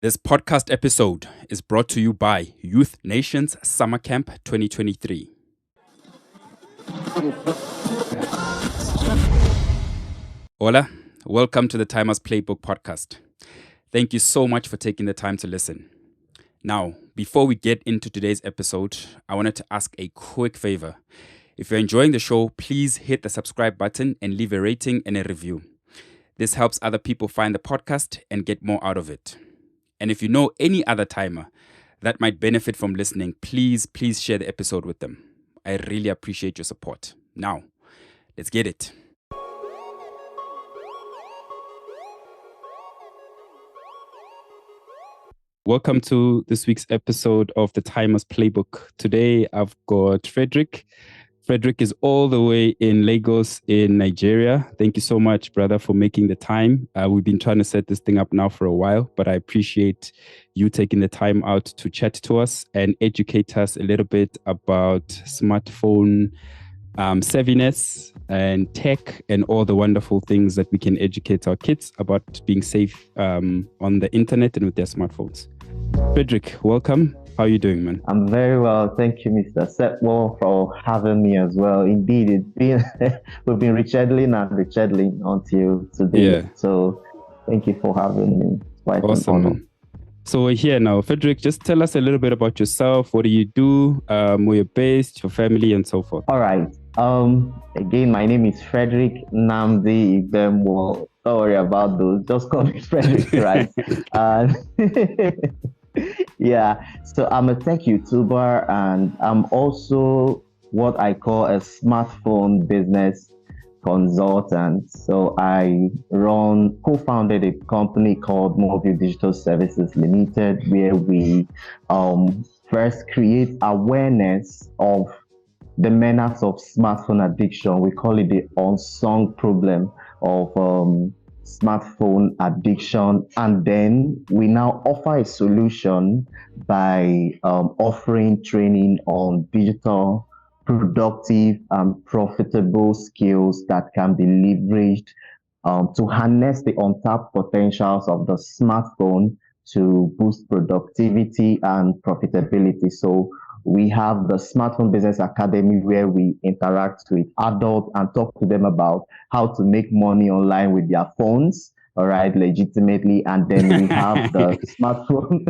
This podcast episode is brought to you by Youth Nations Summer Camp 2023. Hola, welcome to the Timers Playbook podcast. Thank you so much for taking the time to listen. Now, before we get into today's episode, I wanted to ask a quick favor. If you're enjoying the show, please hit the subscribe button and leave a rating and a review. This helps other people find the podcast and get more out of it. And if you know any other timer that might benefit from listening, please share the episode with them. I really appreciate your support. Now, let's get it. Welcome to this week's episode of the Timers Playbook. Today, I've got Fredrick. Fredrick is all the way in Lagos in Nigeria. Thank you so much, brother, for making the time. We've been trying to set this thing up now for a while, but I appreciate you taking the time out to chat to us and educate us a little bit about smartphone savviness and tech and all the wonderful things that we can educate our kids about being safe on the internet and with their smartphones. Fredrick, welcome. How are you doing, man? I'm very well. Thank you, Mr. Setwell, for having me as well. Indeed, it's been we've been rescheduling until today. Yeah. So thank you for having me. Quite awesome, an honor. Man. So we're here now. Fredrick, just tell us a little bit about yourself. What do you do? Where you're based, your family, and so forth. All right. Again, my name is Fredrick Nnamdi Ibemgbo. Don't worry about those. Just call me Fredrick, right? Yeah, so I'm a tech YouTuber and I'm also what I call a smartphone business consultant. So I co-founded a company called Movil Digital Services Limited, where we first create awareness of the menace of smartphone addiction. We call it the unsung problem of smartphone addiction, and then we now offer a solution by offering training on digital productive and profitable skills that can be leveraged to harness the untapped potentials of the smartphone to boost productivity and profitability. So we have the Smartphone Business Academy, where we interact with adults and talk to them about how to make money online with their phones, all right, legitimately. And then we have the Smartphone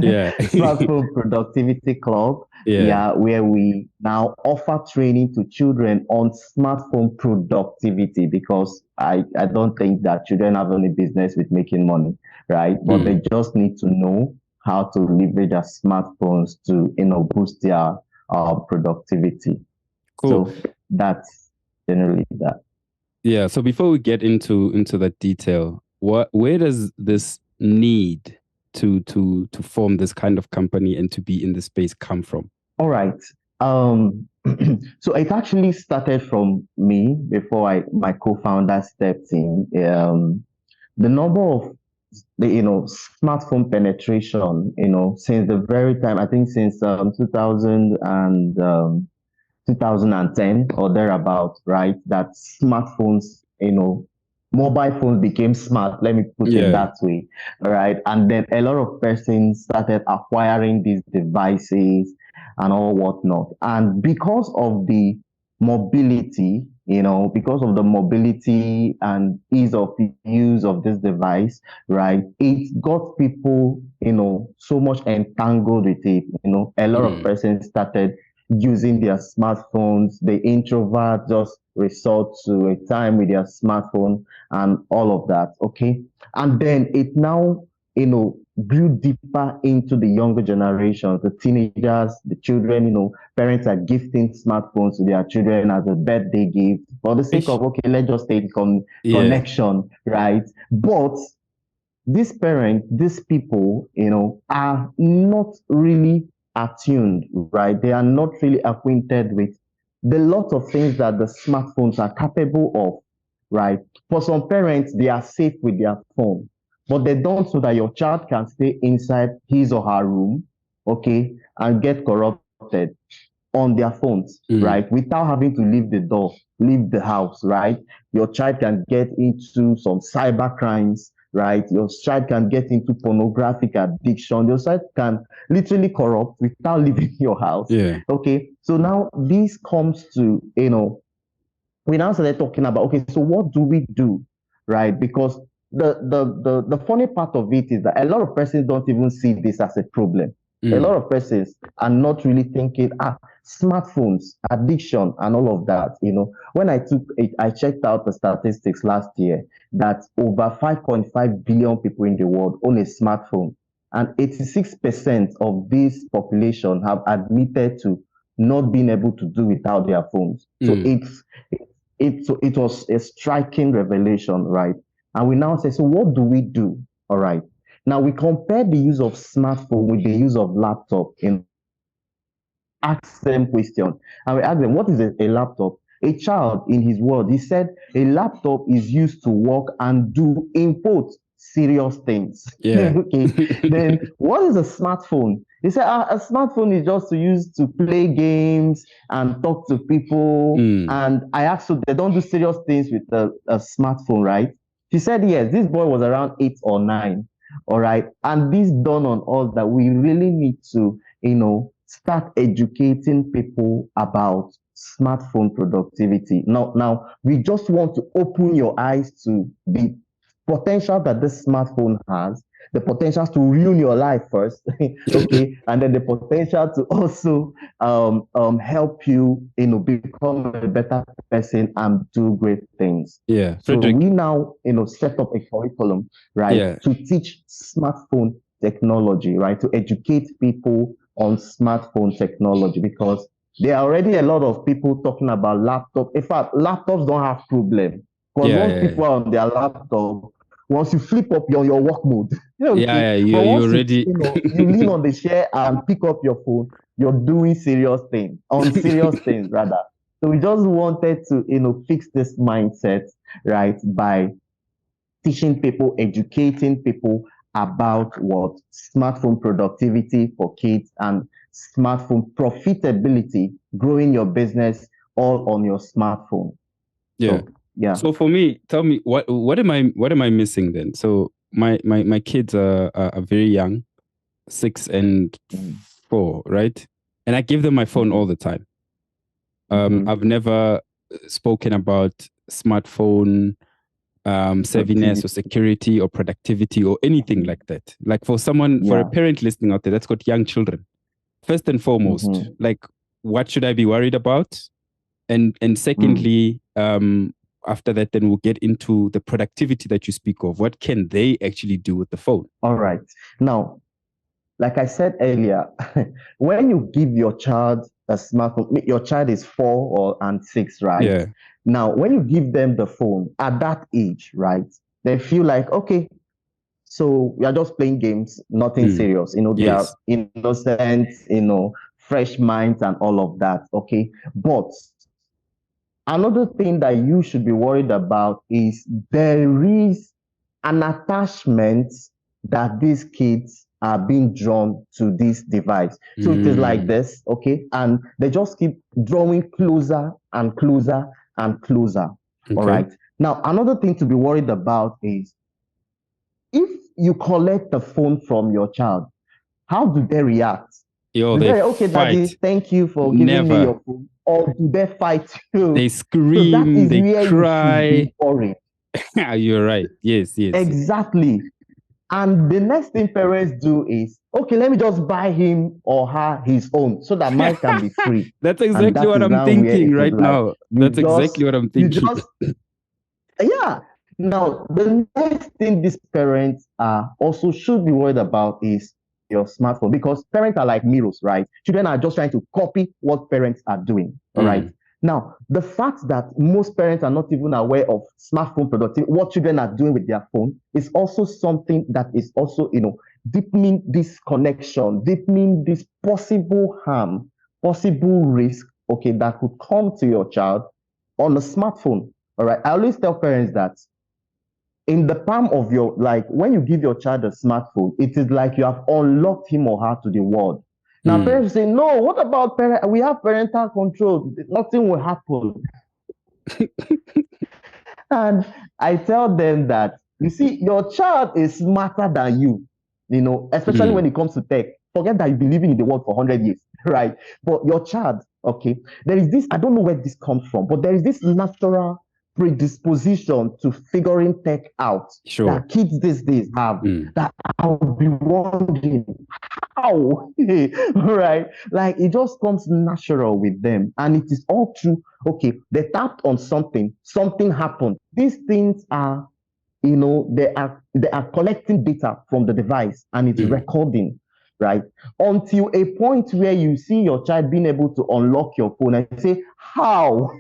Productivity Club, where we now offer training to children on smartphone productivity, because I don't think that children have any business with making money, right? But they just need to know how to leverage their smartphones to, boost their productivity. Cool. So that's generally that. Yeah. So before we get into that detail, where does this need to form this kind of company and to be in this space come from? All right. So it actually started from me before my co-founder stepped in. The number of smartphone penetration, since the very time, I think since 2010 or thereabout, right? That smartphones, mobile phones became smart. Let me put it that way, all right? And then a lot of persons started acquiring these devices and all whatnot. And because of the mobility, because of the mobility and ease of use of this device, right? It got people, so much entangled with it. A lot of persons started using their smartphones. The introvert just resort to a time with their smartphone and all of that. Okay. And then it now, grew deeper into the younger generations, the teenagers, the children. Parents are gifting smartphones to their children as a birthday gift for the sake of, okay, let's just take connection, right? But these parents, these people, are not really attuned, right? They are not really acquainted with the lot of things that the smartphones are capable of, right? For some parents, they are safe with their phone, but they don't know that your child can stay inside his or her room, okay, and get corrupted on their phones, right? Without having to leave the house, right? Your child can get into some cyber crimes, right? Your child can get into pornographic addiction. Your child can literally corrupt without leaving your house. Yeah. Okay. So now this comes to, we now started talking about, okay, so what do we do, right? Because the funny part of it is that a lot of persons don't even see this as a problem. A lot of persons are not really thinking, smartphones, addiction, and all of that. When I checked out the statistics last year that over 5.5 billion people in the world own a smartphone, and 86% of this population have admitted to not being able to do without their phones. So it was a striking revelation, right? And we now say, so what do we do? All right. Now we compare the use of smartphone with the use of laptop in ask them question. And we ask them, what is a laptop? A child in his word, he said a laptop is used to work and do input serious things. Yeah. Okay. Then what is a smartphone? He said a smartphone is just to use to play games and talk to people. And I asked, so they don't do serious things with a smartphone, right? She said yes. This boy was around 8 or 9. All right. And this dawned on us that we really need to, start educating people about smartphone productivity. Now we just want to open your eyes to the potential that this smartphone has, the potential to ruin your life first, okay, and then the potential to also help you, become a better person and do great things. Yeah, so Fredrick, we now, set up a curriculum, right, to teach smartphone technology, right, to educate people on smartphone technology, because there are already a lot of people talking about laptop. In fact, laptops don't have problem, because once people are on their laptop, once you flip up your work mode, okay? you already you lean on the chair and pick up your phone, you're doing serious things, on serious things rather. So we just wanted to, fix this mindset, right, by teaching people, educating people about what smartphone productivity for kids and smartphone profitability, growing your business all on your smartphone. Yeah. So, yeah. So for me, tell me what am I missing then? So my kids are very young, 6 and 4, right? And I give them my phone all the time. I've never spoken about smartphone savviness or security or productivity or anything like that. Like for a parent listening out there that's got young children, first and foremost, like what should I be worried about? And secondly, after that, then we'll get into the productivity that you speak of. What can they actually do with the phone? All right. Now, like I said earlier, when you give your child a smartphone, your child is 4 and 6, right? Yeah. Now, when you give them the phone at that age, right, they feel like, okay, so we are just playing games, nothing serious. They are innocent, fresh minds and all of that, okay? But another thing that you should be worried about is there is an attachment that these kids are being drawn to this device. So it is like this, okay? And they just keep drawing closer and closer and closer. Okay. All right. Now, another thing to be worried about is if you collect the phone from your child, how do they react? Okay, Daddy, thank you for giving me your phone. Or do they fight you? They scream, so that is they where cry. You should be worried. You're right. Yes. Exactly. And the next thing parents do is, okay, let me just buy him or her his own so that mine can be free. That's exactly what I'm thinking right now. That's exactly what I'm thinking. Yeah. Now, the next thing these parents also should be worried about is your smartphone, because parents are like mirrors, right? Children are just trying to copy what parents are doing, all right? Now, the fact that most parents are not even aware of smartphone productivity, what children are doing with their phone, is also something that is also, deepening this connection, deepening this possible harm, possible risk, okay, that could come to your child on a smartphone, all right? I always tell parents that in the palm of your, like when you give your child a smartphone, it is like you have unlocked him or her to the world. Now, parents say, no, what about parent? We have parental control. Nothing will happen. And I tell them that You see, your child is smarter than you, especially when it comes to tech. Forget that you've been living in the world for 100 years, right? But your child, okay, there is this, I don't know where this comes from, but there is this natural predisposition to figuring tech out Sure. that kids these days have, that I'll be wondering how, right? Like it just comes natural with them, and it is all true. Okay, they tapped on something, something happened. These things are, they are collecting data from the device and it's recording, right? Until a point where you see your child being able to unlock your phone and say, how?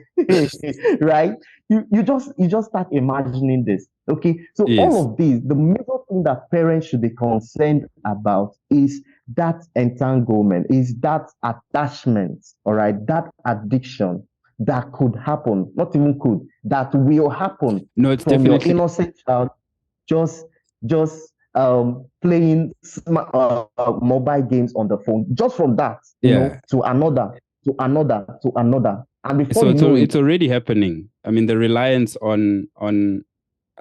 Right? You just start imagining this. Okay. So Yes. all of these, the major thing that parents should be concerned about is that entanglement, is that attachment, all right, that addiction that could happen, not even could, that will happen No, it's from your definitely innocent child just playing mobile games on the phone, just from that, to another, to another, to another, and before so you know it's it, already happening. I mean, the reliance on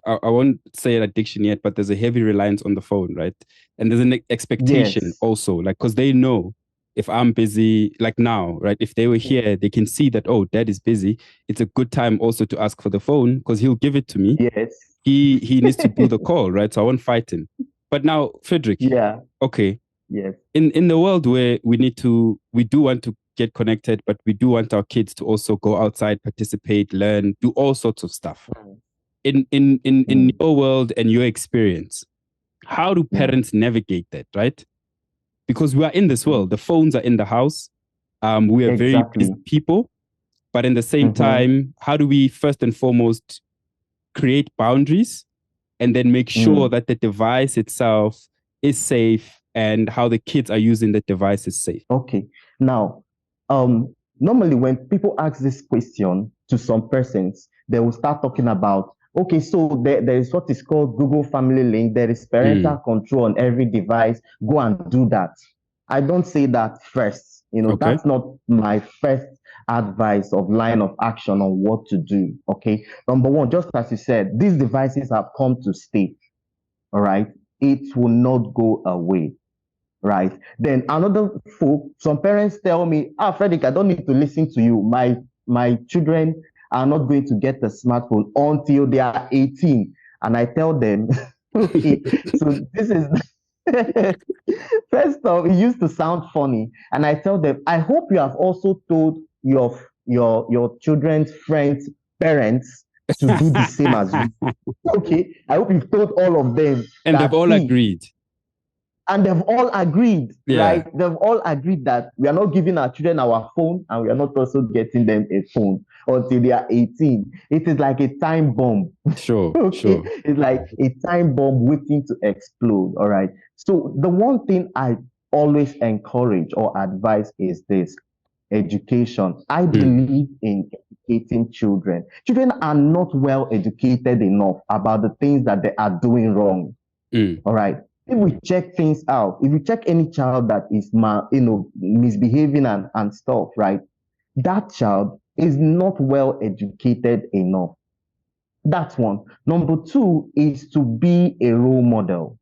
I won't say an addiction yet, but there's a heavy reliance on the phone, right? And there's an expectation yes, also, like, because they know if I'm busy, like now, right? If they were here, they can see that, oh, dad is busy. It's a good time also to ask for the phone because he'll give it to me. yes, He needs to do the call, right? So I won't fight him. But now, Fredrick, yeah, okay, yes, in the world where we do want to get connected, but we do want our kids to also go outside, participate, learn, do all sorts of stuff. In your world and your experience, how do parents navigate that, right? Because we are in this world, the phones are in the house. We are very busy people, but in the same time, how do we first and foremost create boundaries and then make sure that the device itself is safe and how the kids are using the device is safe? Okay. Now, normally when people ask this question to some persons, they will start talking about, okay, so there is what is called Google Family Link. There is parental control on every device. Go and do that. I don't say that first. Okay. That's not my first advice of line of action on what to do. Okay. Number one, just as you said, these devices have come to stay. All right. It will not go away. Right. Then another folk, some parents tell me, Fredrick, I don't need to listen to you. My children are not going to get the smartphone until they are 18. And I tell them, okay, so this is first off, it used to sound funny. And I tell them, I hope you have also told your children's friends' parents to do the same as you. Okay. I hope you've told all of them. And they've all agreed. And they've all agreed, right? They've all agreed that we are not giving our children our phone and we are not also getting them a phone until they are 18. It is like a time bomb. Sure, okay? Sure. It's like a time bomb waiting to explode, all right? So the one thing I always encourage or advise is this: education. I believe in educating children. Children are not well educated enough about the things that they are doing wrong, all right? If we check things out, if you check any child that is misbehaving and stuff, right? That child is not well educated enough. That's one. Number two is to be a role model,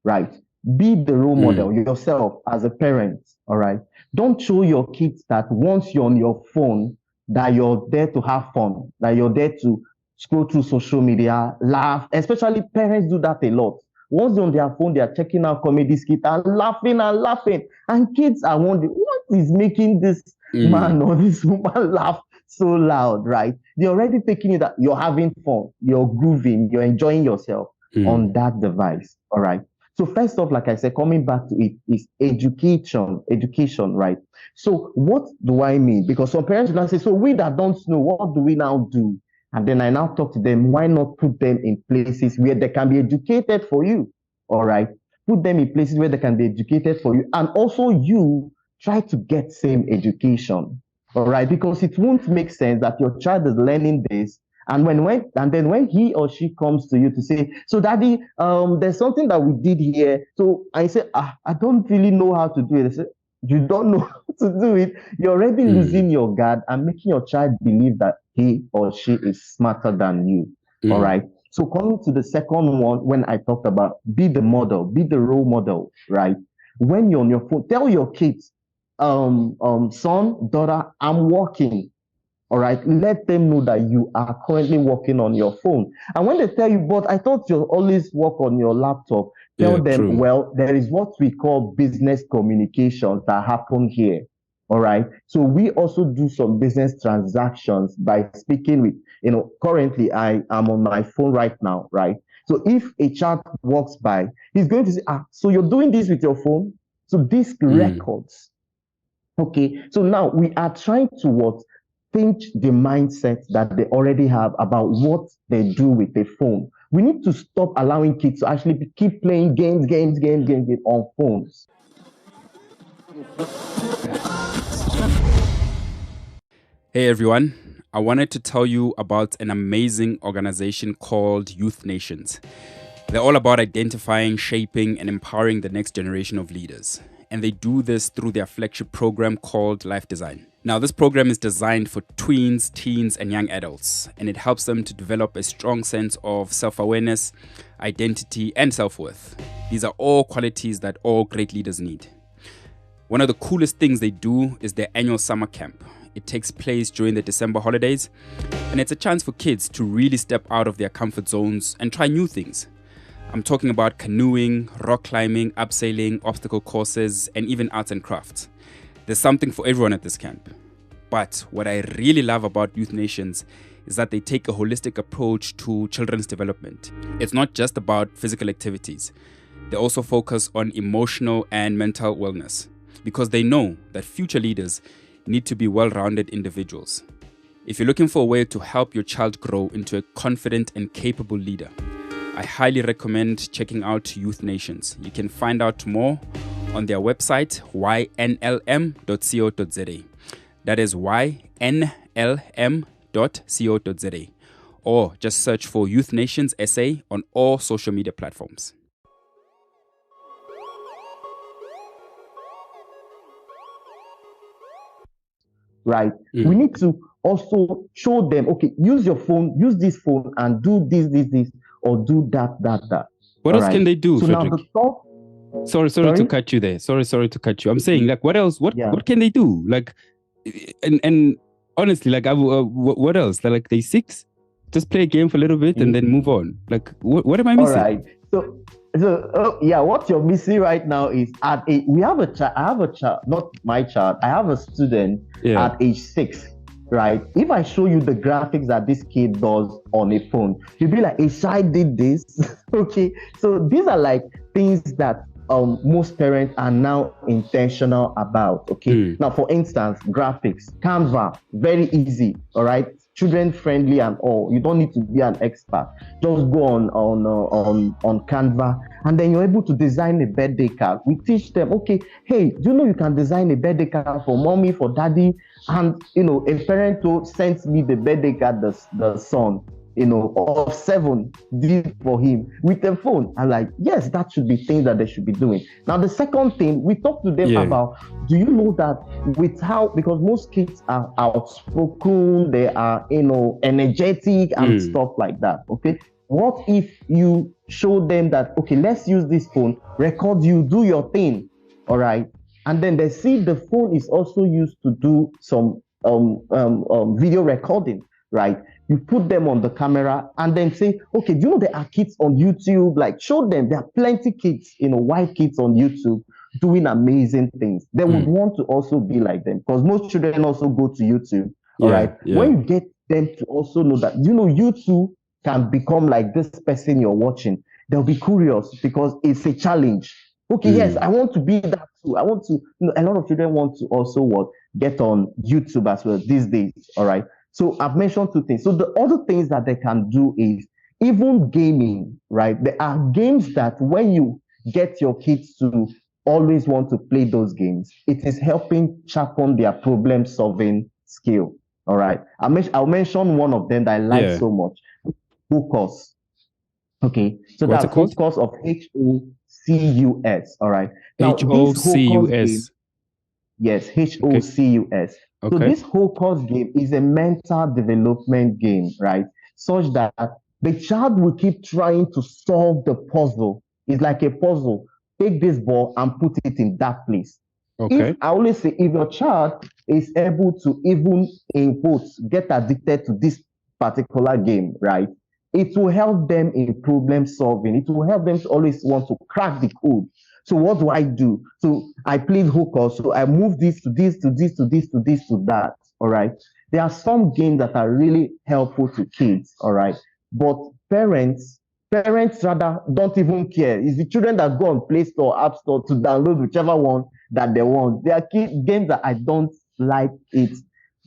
right? Be the role model yourself as a parent, all right? Don't show your kids that once you're on your phone, that you're there to have fun, that you're there to scroll through social media, laugh. Especially parents do that a lot. Once they're on their phone, they are checking out comedy skits and laughing and laughing. And kids are wondering, what is making this man or this woman laugh so loud, right? They're already taking it that you're having fun, you're grooving, you're enjoying yourself on that device, all right? So first off, like I said, coming back to it is education, right? So what do I mean? Because some parents will now say, so we that don't know, what do we now do? And then I now talk to them, why not put them in places where they can be educated for you? All right. Put them in places where they can be educated for you. And also you try to get same education. All right. Because it won't make sense that your child is learning this. And then when he or she comes to you to say, so daddy, there's something that we did here. So I say, I don't really know how to do it. I say, you don't know how to do it. You're already losing your guard and making your child believe that he or she is smarter than you. All right. So coming to the second one, when I talked about be the model, be the role model, right? When you're on your phone, tell your kids, son, daughter, I'm working. All right, let them know that you are currently working on your phone. And when they tell you, but I thought you always work on your laptop, tell them, true. well, there is what we call business communications that happen here. All right. So we also do some business transactions by speaking with, currently I am on my phone right now, right? So if a child walks by, he's going to say, so you're doing this with your phone? So this records. Okay. So now we are trying to what? Change the mindset that they already have about what they do with a phone. We need to stop allowing kids to actually keep playing games on phones. Hey everyone, I wanted to tell you about an amazing organization called Youth Nations. They're all about identifying, shaping, and empowering the next generation of leaders. And they do this through their flagship program called Life Design. Now, this program is designed for tweens, teens, and young adults, and it helps them to develop a strong sense of self-awareness, identity, and self-worth. These are all qualities that all great leaders need. One of the coolest things they do is their annual summer camp. It takes place during the December holidays, and it's a chance for kids to really step out of their comfort zones and try new things. I'm talking about canoeing, rock climbing, abseiling, obstacle courses, and even arts and crafts. There's something for everyone at this camp. But what I really love about Youth Nations is that they take a holistic approach to children's development. It's not just about physical activities. They also focus on emotional and mental wellness because they know that future leaders need to be well-rounded individuals. If you're looking for a way to help your child grow into a confident and capable leader, I highly recommend checking out Youth Nations. You can find out more on their website, ynlm.co.za. That is ynlm.co.za. Or just search for Youth Nations SA on all social media platforms. Right. We need to also show them, okay, use your phone, use this phone and do this, or do that. What else can they do, so Fredrick? Now the top, sorry to cut you there. Sorry to cut you. I'm saying, like, what else? What can they do? Like, and honestly, like, what else? Like, they 6, just play a game for a little bit and then move on. Like, what am I missing? All right. So what you're missing right now is we have a child. I have a child, not my child. I have a student at age 6. Right. If I show you the graphics that this kid does on a phone, you'll be like, a child did this. Okay. So these are like things that most parents are now intentional about. Okay. Now, for instance, graphics, Canva, very easy. All right. Children friendly and all. You don't need to be an expert. Just go on Canva, and then you're able to design a birthday card. We teach them, okay, hey, do you know you can design a birthday card for mommy, for daddy? And a parent sends me the birthday card the son, of 7 did for him with a phone. I'm like, yes, that should be things that they should be doing. Now, the second thing, we talk to them about, do you know that because most kids are outspoken, they are, energetic and stuff like that, okay? What if you show them that, okay, let's use this phone, record you, do your thing, all right? And then they see the phone is also used to do some video recording, right? You put them on the camera and then say, okay, do you know there are kids on YouTube? Like, show them there are plenty kids, white kids on YouTube doing amazing things. They would want to also be like them because most children also go to YouTube. All right. When you get them to also know that, you too can become like this person you're watching, they'll be curious because it's a challenge. Okay, yes, I want to be that too. I want to, a lot of children want to also get on YouTube as well these days. All right. So I've mentioned 2 things. So the other things that they can do is even gaming, right? There are games that when you get your kids to always want to play those games, it is helping sharpen their problem-solving skill. All right. I'll mention one of them that I like so much. Focus. Okay. So that's focus of HOCUS. All right. Now, HOCUS. Yes, HOCUS. Okay. So this whole course game is a mental development game, right? Such that the child will keep trying to solve the puzzle. It's like a puzzle. Take this ball and put it in that place. Okay. If I always say, if your child is able to even in quotes get addicted to this particular game, right? It will help them in problem solving. It will help them to always want to crack the code. So what do I do? So I played hooker. So I move this to this to this to this to this to that. All right. There are some games that are really helpful to kids. All right. But parents rather don't even care. It's the children that go on Play Store, App Store to download whichever one that they want. There are games that I don't like it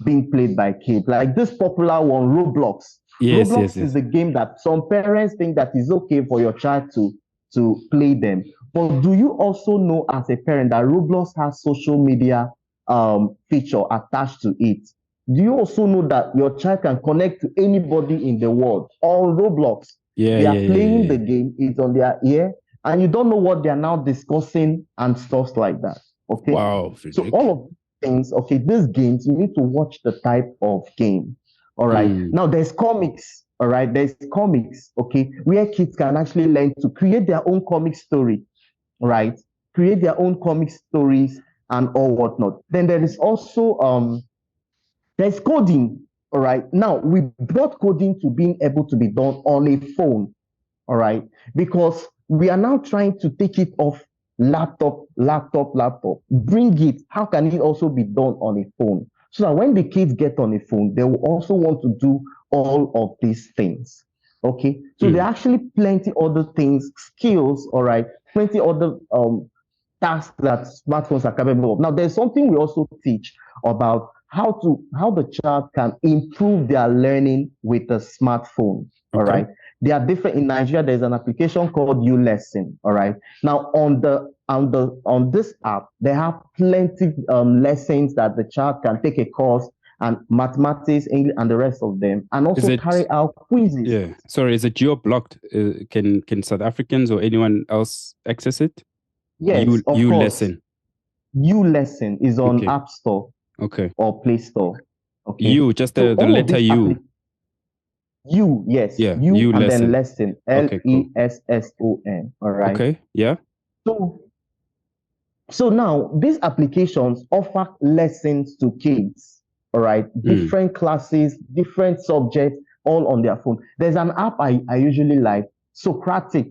being played by kids. Like this popular one, Roblox. Yes, Roblox yes. is the game that some parents think that is okay for your child to play them. But do you also know as a parent that Roblox has social media feature attached to it? Do you also know that your child can connect to anybody in the world on Roblox? Yeah, They are yeah, playing yeah. the game, it's on their ear, and you don't know what they are now discussing and stuff like that. Okay. Wow, So Fredrick. all of these things, okay, these games, you need to watch the type of game. All right. Now there's comics. All right. There's comics, okay, where kids can actually learn to create their own comic story, right? Create their own comic stories and all whatnot. Then there is also there's coding. All right. Now we brought coding to being able to be done on a phone. All right. Because we are now trying to take it off laptop. Bring it. How can it also be done on a phone? So that when the kids get on a phone, they will also want to do all of these things. Okay. So there are actually plenty other things, skills, all right, plenty other tasks that smartphones are capable of. Now, there's something we also teach about how the child can improve their learning with a smartphone. All right. They are different. In Nigeria, there's an application called U-Lesson. All right. Now, on this app, they have plenty lessons that the child can take a course and mathematics, English, and the rest of them, and also carry out quizzes. Yeah. Sorry, is it geo-blocked? Can South Africans or anyone else access it? Yes, of course. U-Lesson. U-Lesson is on App Store. Okay. Or Play Store. Okay. U, just the letter U. U, yes. Yeah. U and lesson. then lesson. Lesson. All right. Okay. Yeah. So now these applications offer lessons to kids. All right. Different classes, different subjects, all on their phone. There's an app I usually like, Socratic.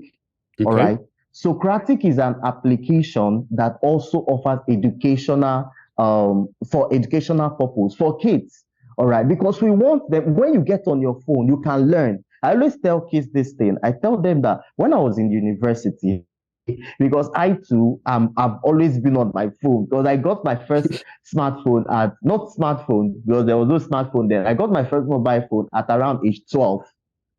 All right. Socratic is an application that also offers educational for educational purpose for kids. All right, because we want them, when you get on your phone, you can learn. I always tell kids this thing. I tell them that when I was in university, because I too I've always been on my phone, because I got my first smartphone not smartphone, because there was no smartphone then. I got my first mobile phone at around age 12.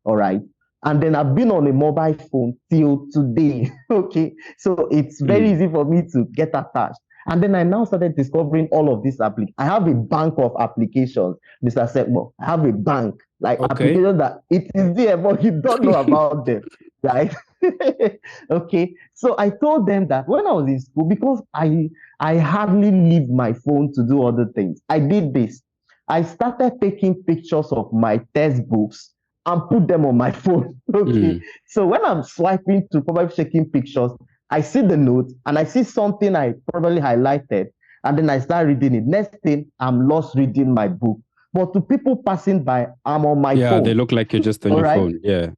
All right. And then I've been on a mobile phone till today. Okay. So it's very easy for me to get attached. And then I now started discovering all of these applications. I have a bank of applications, Mr. Sekmo. I have a bank, like applications that it is there, but you don't know about them, right? Okay. So I told them that when I was in school, because I hardly leave my phone to do other things, I did this. I started taking pictures of my textbooks and put them on my phone. Okay. So when I'm swiping to probably checking pictures, I see the note and I see something I probably highlighted, and then I start reading it. Next thing, I'm lost reading my book. But to people passing by, I'm on my phone. Yeah, they look like you're just on your phone. Yeah.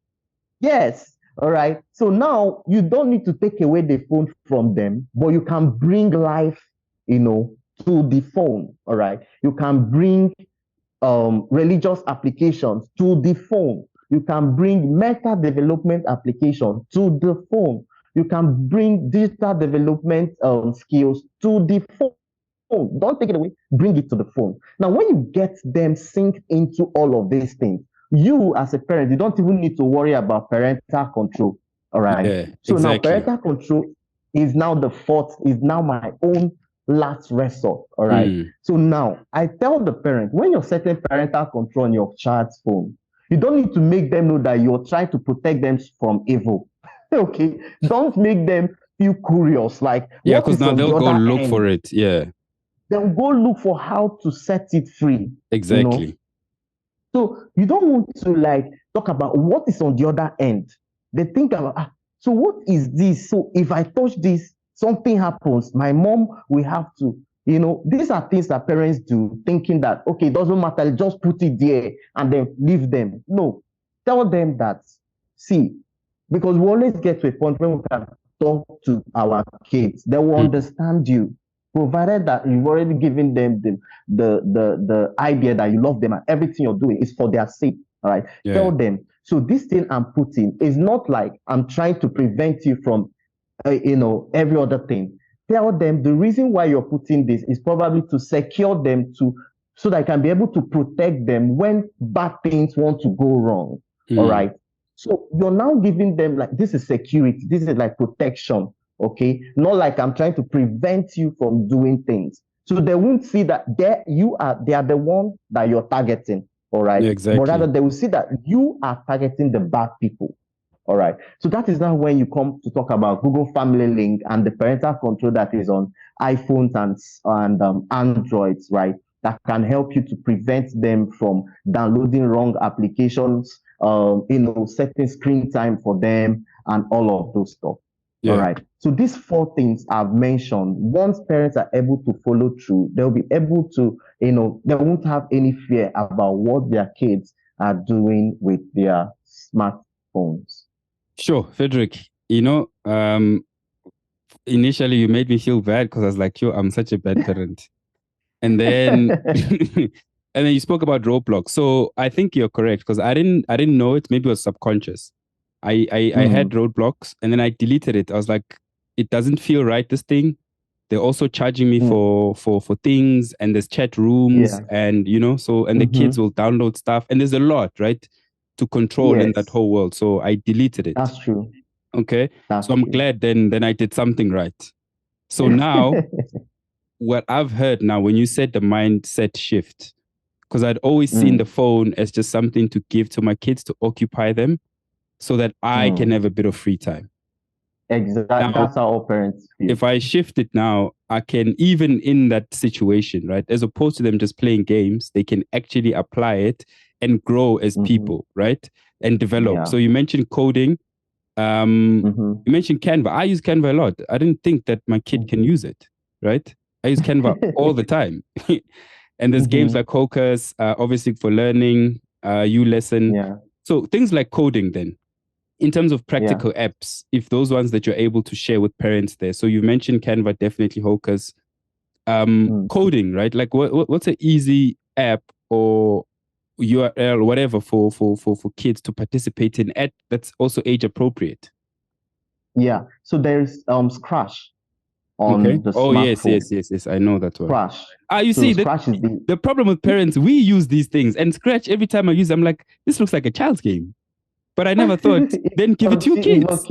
Yes. All right. So now you don't need to take away the phone from them, but you can bring life, to the phone. All right. You can bring religious applications to the phone. You can bring meta development applications to the phone. You can bring digital development skills to the phone. Don't take it away. Bring it to the phone. Now, when you get them synced into all of these things, you as a parent, you don't even need to worry about parental control. All right. Yeah, so exactly. Now parental control is now is now my own last resort. All right. So now I tell the parent, when you're setting parental control on your child's phone, you don't need to make them know that you're trying to protect them from evil. Okay, don't make them feel curious. Like, because now they'll go look for it. Yeah, they'll go look for how to set it free. Exactly. So you don't want to like talk about what is on the other end. They think about, so what is this? So if I touch this, something happens. My mom will have to, these are things that parents do, thinking that, okay, it doesn't matter, just put it there and then leave them. No, tell them that, see, because we always get to a point where we can talk to our kids. They will understand you, provided that you've already given them the idea that you love them and everything you're doing is for their sake. All right. Yeah. Tell them. So this thing I'm putting is not like I'm trying to prevent you from, every other thing. Tell them the reason why you're putting this is probably to secure them so that I can be able to protect them when bad things want to go wrong. All right. So you're now giving them like, this is security, this is like protection, okay? Not like I'm trying to prevent you from doing things. So they won't see that they are the one that you're targeting, all right? Yeah, exactly. But rather they will see that you are targeting the bad people. All right. So that is now when you come to talk about Google Family Link and the parental control that is on iPhones and Androids, right? That can help you to prevent them from downloading wrong applications, setting screen time for them and all of those stuff. Yeah. All right. So these four things I've mentioned, once parents are able to follow through, they'll be able to, they won't have any fear about what their kids are doing with their smartphones. Sure, Fredrick. Initially you made me feel bad because I was like, yo, I'm such a bad parent. And then and then you spoke about Roblox. So I think you're correct because I didn't know it. Maybe it was subconscious. I had Roblox and then I deleted it. I was like, it doesn't feel right, this thing. They're also charging me for things, and there's chat rooms, and the kids will download stuff, and there's a lot, right, to control in that whole world. So I deleted it. That's true. Okay. So I'm glad then I did something right. So now what I've heard now, when you said the mindset shift, because I'd always seen the phone as just something to give to my kids to occupy them so that I can have a bit of free time. Exactly. Now, that's how all parents feel. If I shift it now, I can, even in that situation, right, as opposed to them just playing games, they can actually apply it and grow as people, right, and develop. Yeah. So you mentioned coding. You mentioned Canva. I use Canva a lot. I didn't think that my kid can use it, right? I use Canva all the time. And there's games like Hocus, obviously for learning, U-Lesson. Yeah. So things like coding then, in terms of practical apps, if those ones that you're able to share with parents there. So you mentioned Canva, definitely Hocus. Coding, right? Like what's an easy app or URL, whatever, for kids to participate in that's also age appropriate? Yeah. So there's Scratch on the smartphone. Yes. I know that one. Scratch. You see, the problem with parents, we use these things, and Scratch, every time I use it, I'm like, this looks like a child's game. But I never thought, then give it to your kids.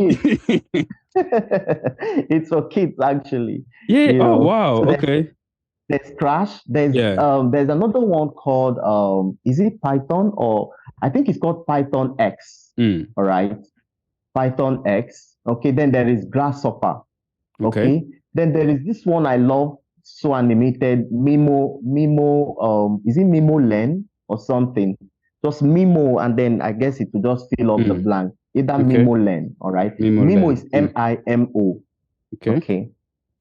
It's for kids, actually. Yeah. Oh, wow. So okay. There's Scratch. There's another one called is it Python, or I think it's called Python X. All right. Python X. Okay. Then there is Grasshopper. Okay. Then there is this one I love, so animated, Mimo, is it Mimo Len or something? Just Mimo, and then I guess it will just fill up the blank. Either Mimo Len, all right? Mimo is MIMO. Okay.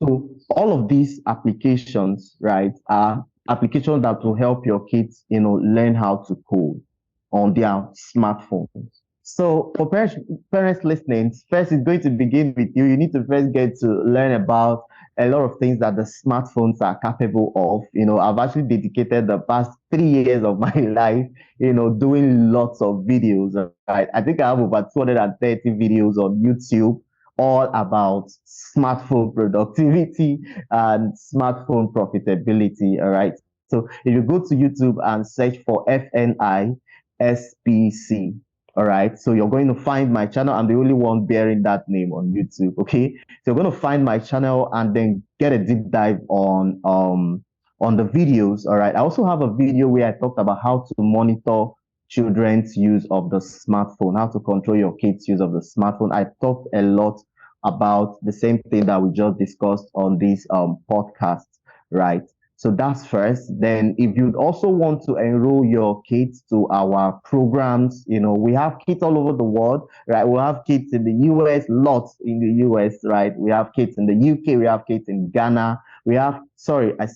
So all of these applications, right, are applications that will help your kids, learn how to code on their smartphones. So for parents listening, first it's going to begin with you. You need to first get to learn about a lot of things that the smartphones are capable of. I've actually dedicated the past 3 years of my life, doing lots of videos, right? I think I have over 230 videos on YouTube, all about smartphone productivity and smartphone profitability, all right? So if you go to YouTube and search for FNISPC, all right, so you're going to find my channel. I'm the only one bearing that name on YouTube. Okay, so you're going to find my channel and then get a deep dive on the videos. All right, I also have a video where I talked about how to monitor children's use of the smartphone, how to control your kids' use of the smartphone. I talked a lot about the same thing that we just discussed on this podcast, right? So that's first. Then if you'd also want to enroll your kids to our programs, we have kids all over the world, right? We have kids in the US, lots in the US, right? We have kids in the UK, we have kids in Ghana, we have,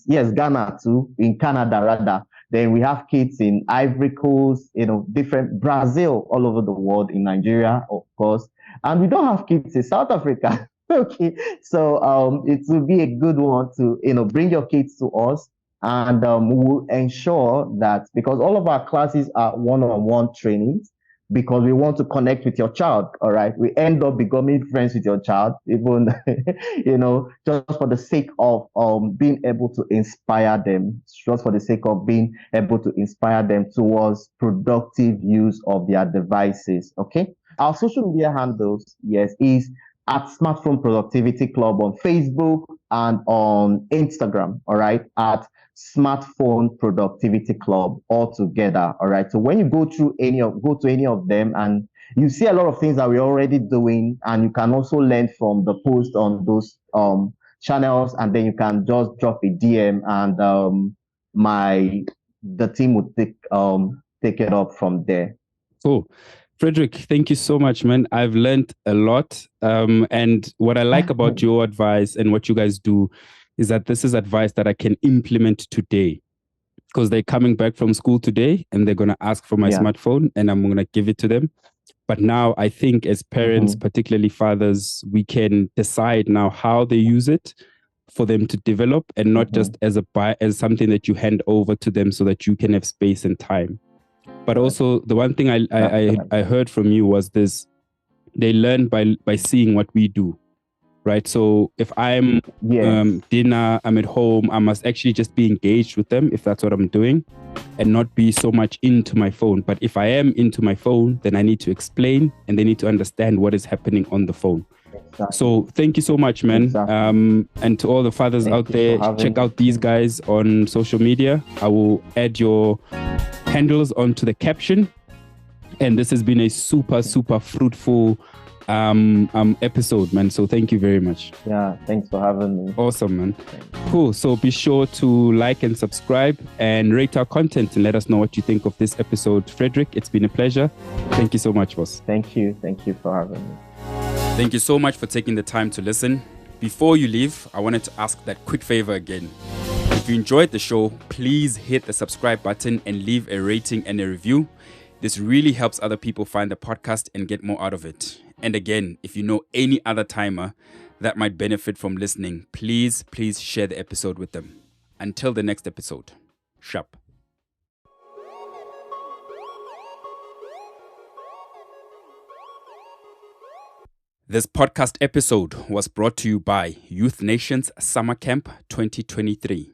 yes, Ghana too, in Canada rather. Then we have kids in Ivory Coast, different Brazil, all over the world, in Nigeria, of course. And we don't have kids in South Africa. Okay, so it will be a good one to bring your kids to us, and we'll ensure that, because all of our classes are one-on-one trainings, because we want to connect with your child. All right, we end up becoming friends with your child, even just for the sake of being able to inspire them, just for the sake of being able to inspire them towards productive use of their devices. Okay, our social media handles, yes, is at Smartphone Productivity Club on Facebook and on Instagram, all right, at Smartphone Productivity Club all together, all right. So when you go to any of them, and you see a lot of things that we're already doing, and you can also learn from the post on those channels, and then you can just drop a DM, and the team would take it up from there. Cool. Fredrick, thank you so much, man. I've learned a lot. And what I like about your advice and what you guys do is that this is advice that I can implement today, because they're coming back from school today and they're going to ask for my smartphone, and I'm going to give it to them. But now I think as parents, particularly fathers, we can decide now how they use it for them to develop, and not just as something that you hand over to them so that you can have space and time. But also the one thing I heard from you was this: they learn by seeing what we do, right? So if I'm dinner, I'm at home, I must actually just be engaged with them if that's what I'm doing, and not be so much into my phone. But if I am into my phone, then I need to explain, and they need to understand what is happening on the phone. Exactly. So thank you so much, man. Exactly. And to all the fathers out there, check out these guys on social media. I will add your handles onto the caption. And this has been a super fruitful episode, man. So thank you very much. Yeah, thanks for having me. Awesome, man. Cool. So be sure to like and subscribe and rate our content, and let us know what you think of this episode. Fredrick, it's been a pleasure. Thank you so much, boss. Thank you for having me. Thank you so much for taking the time to listen. Before you leave, I wanted to ask that quick favor again. If you enjoyed the show, please hit the subscribe button and leave a rating and a review. This really helps other people find the podcast and get more out of it. And again, if you know any other timer that might benefit from listening, please share the episode with them. Until the next episode, sharp. This podcast episode was brought to you by Youth Nation's Summer Camp 2023.